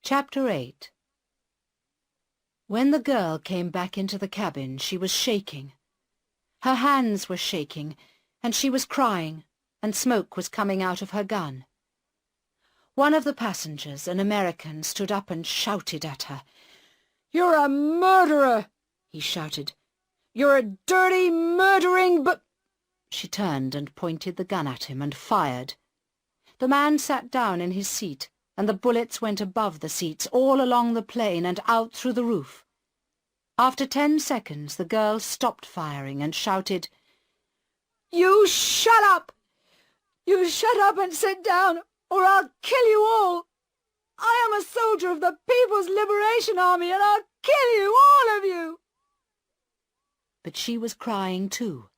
Chapter 8. When the girl came back into the cabin, she was shaking. Her hands were shaking, and she was crying, and smoke was coming out of her gun. One of the passengers, an American, stood up and shouted at her. "You're a murderer!" he shouted. "You're a dirty, murdering She turned and pointed the gun at him and fired. The man sat down in his seat, and the bullets went above the seats, all along the plane and out through the roof. After 10 seconds, the girl stopped firing and shouted, "You shut up! You shut up and sit down, or I'll kill you all! I am a soldier of the People's Liberation Army, and I'll kill you, all of you!" But she was crying too,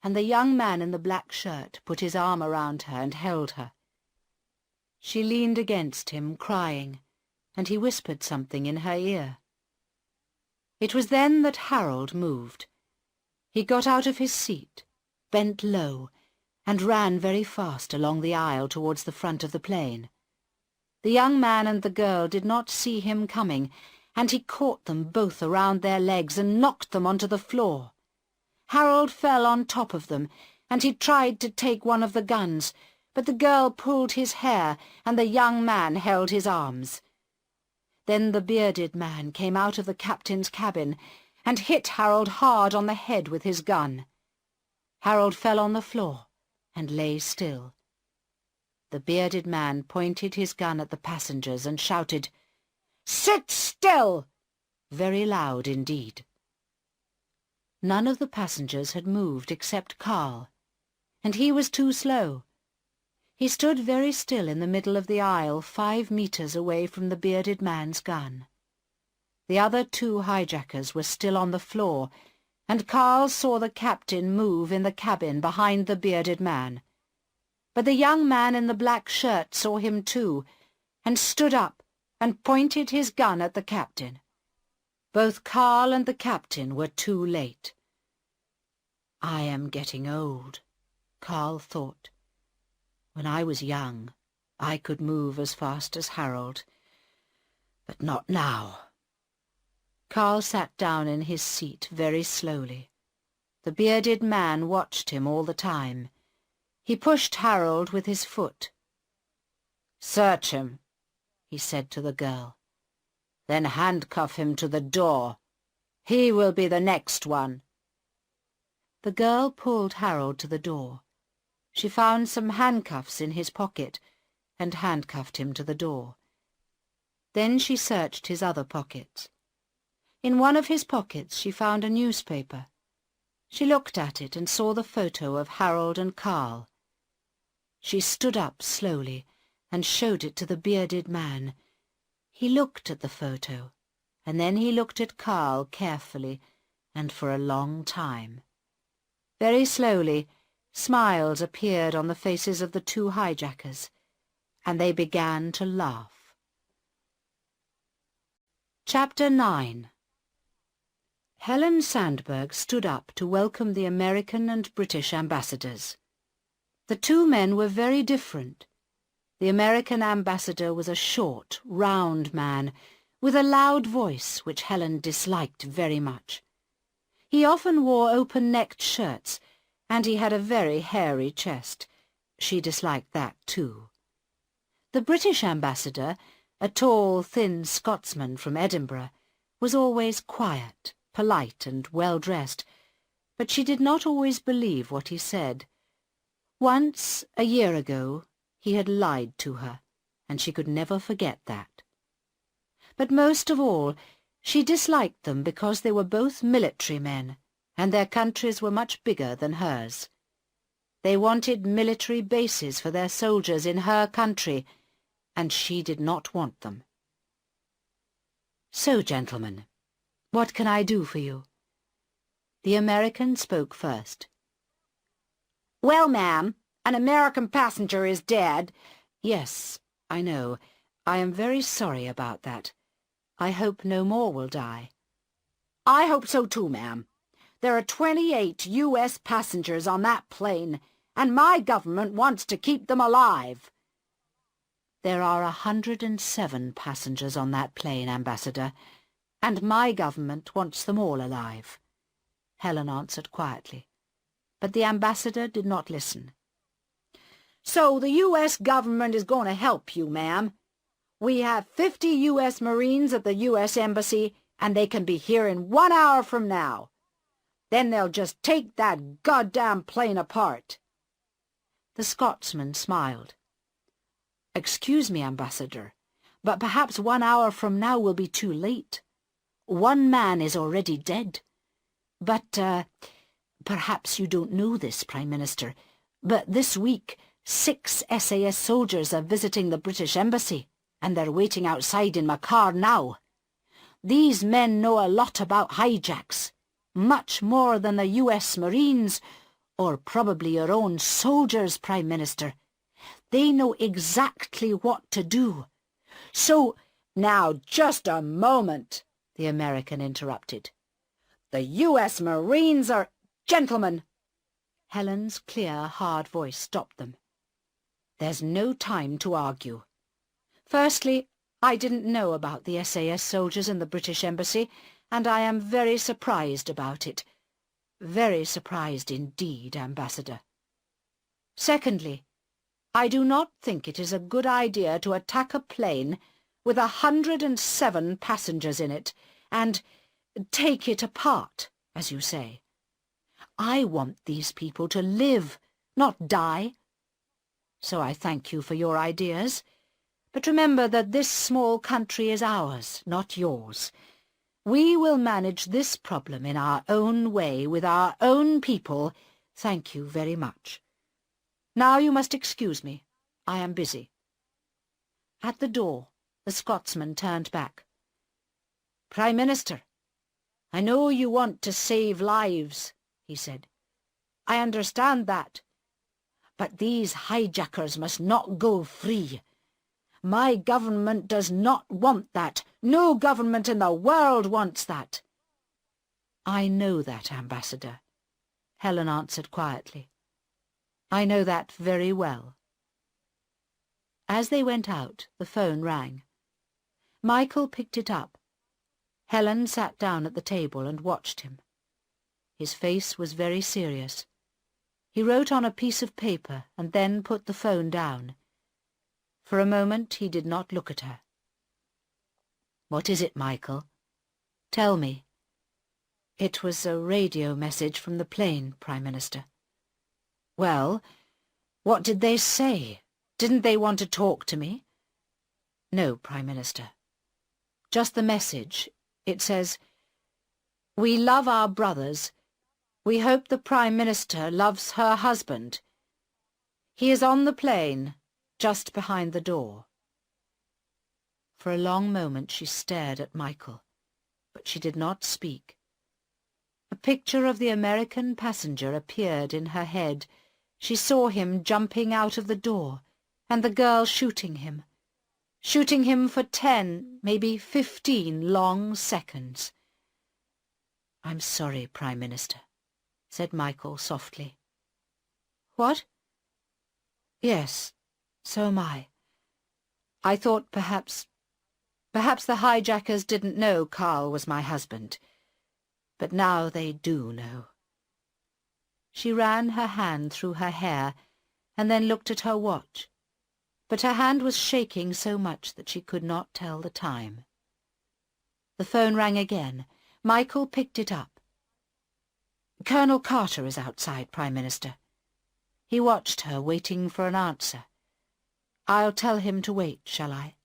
and the young man in the black shirt put his arm around her and held her. She leaned against him, crying, and he whispered something in her ear. It was then that Harold moved. He got out of his seat, bent low, and ran very fast along the aisle towards the front of the plane. The young man and the girl did not see him coming, and he caught them both around their legs and knocked them onto the floor. Harold fell on top of them, and he tried to take one of the guns, but the girl pulled his hair, and the young man held his arms. Then the bearded man came out of the captain's cabin and hit Harold hard on the head with his gun. Harold fell on the floor and lay still. The bearded man pointed his gun at the passengers and shouted, "Sit still!" very loud indeed. None of the passengers had moved except Carl, and he was too slow. He stood very still in the middle of the aisle, 5 meters away from the bearded man's gun. The other 2 hijackers were still on the floor, and Carl saw the captain move in the cabin behind the bearded man. But the young man in the black shirt saw him too, and stood up and pointed his gun at the captain. Both Carl and the captain were too late. "I am getting old," Carl thought. "When I was young, I could move as fast as Harold, but not now." Carl sat down in his seat very slowly. The bearded man watched him all the time. He pushed Harold with his foot. "Search him," he said to the girl. "Then handcuff him to the door. He will be the next one." The girl pulled Harold to the door. She found some handcuffs in his pocket and handcuffed him to the door. Then she searched his other pockets. In one of his pockets she found a newspaper. She looked at it and saw the photo of Harold and Carl. She stood up slowly and showed it to the bearded man. He looked at the photo, and then he looked at Carl carefully and for a long time. Very slowly, smiles appeared on the faces of the 2 hijackers, and they began to laugh. Chapter 9. Helen Sandberg stood up to welcome the American and British ambassadors. The 2 men were very different. The American ambassador was a short, round man, with a loud voice which Helen disliked very much. He often wore open-necked shirts, and he had a very hairy chest. She disliked that too. The British ambassador, a tall, thin Scotsman from Edinburgh, was always quiet, polite, and well-dressed, but she did not always believe what he said. Once, a year ago, he had lied to her, and she could never forget that. But most of all, she disliked them because they were both military men, and their countries were much bigger than hers. They wanted military bases for their soldiers in her country, and she did not want them. "So, gentlemen, what can I do for you?" The American spoke first. "Well, ma'am, an American passenger is dead." "Yes, I know. I am very sorry about that. I hope no more will die." "I hope so too, ma'am. There are 28 U.S. passengers on that plane, and my government wants to keep them alive." There are 107 passengers on that plane, Ambassador, and my government wants them all alive, Helen answered quietly. But the ambassador did not listen. So the U.S. government is going to help you, ma'am. We have 50 U.S. Marines at the U.S. Embassy, and they can be here in 1 hour from now. Then they'll just take that goddamn plane apart. The Scotsman smiled. Excuse me, Ambassador, but perhaps 1 hour from now will be too late. One man is already dead. But, perhaps you don't know this, Prime Minister, but this week 6 SAS soldiers are visiting the British Embassy, and they're waiting outside in my car now. These men know a lot about hijacks, much more than the U.S. Marines, or probably your own soldiers, Prime Minister. They know exactly what to do. So, now just a moment, the American interrupted. The U.S. Marines are... Gentlemen! Helen's clear, hard voice stopped them. There's no time to argue. Firstly, I didn't know about the SAS soldiers in the British Embassy, and I am very surprised about it. Very surprised indeed, Ambassador. Secondly, I do not think it is a good idea to attack a plane with 107 passengers in it, and take it apart, as you say. I want these people to live, not die. So I thank you for your ideas, but remember that this small country is ours, not yours. We will manage this problem in our own way, with our own people. Thank you very much. Now you must excuse me. I am busy. At the door, the Scotsman turned back. Prime Minister, I know you want to save lives, he said. I understand that. But these hijackers must not go free. My government does not want that. No government in the world wants that. I know that, Ambassador, Helen answered quietly. I know that very well. As they went out, the phone rang. Michael picked it up. Helen sat down at the table and watched him. His face was very serious. He wrote on a piece of paper and then put the phone down. For a moment he did not look at her. What is it, Michael? Tell me. It was a radio message from the plane, Prime Minister. Well, what did they say? Didn't they want to talk to me? No, Prime Minister. Just the message. It says, "We love our brothers. We hope the Prime Minister loves her husband. He is on the plane, just behind the door." For a long moment she stared at Michael, but she did not speak. A picture of the American passenger appeared in her head. She saw him jumping out of the door, and the girl shooting him for 10, maybe 15 long seconds. "I'm sorry, Prime Minister," said Michael softly. "What?" "Yes, so am I. I thought perhaps the hijackers didn't know Carl was my husband. But now they do know." She ran her hand through her hair and then looked at her watch, but her hand was shaking so much that she could not tell the time. The phone rang again. Michael picked it up. "Colonel Carter is outside, Prime Minister." He watched her, waiting for an answer. "I'll tell him to wait, shall I?"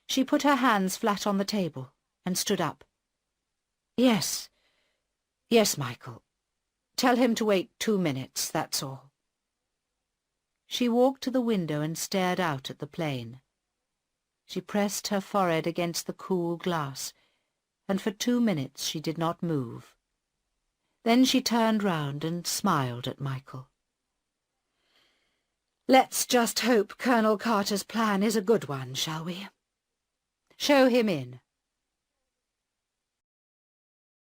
She put her hands flat on the table and stood up. "Yes, yes, Michael. Tell him to wait 2 minutes, that's all." She walked to the window and stared out at the plane. She pressed her forehead against the cool glass, and for 2 minutes she did not move. Then she turned round and smiled at Michael. "Let's just hope Colonel Carter's plan is a good one, shall we? Show him in."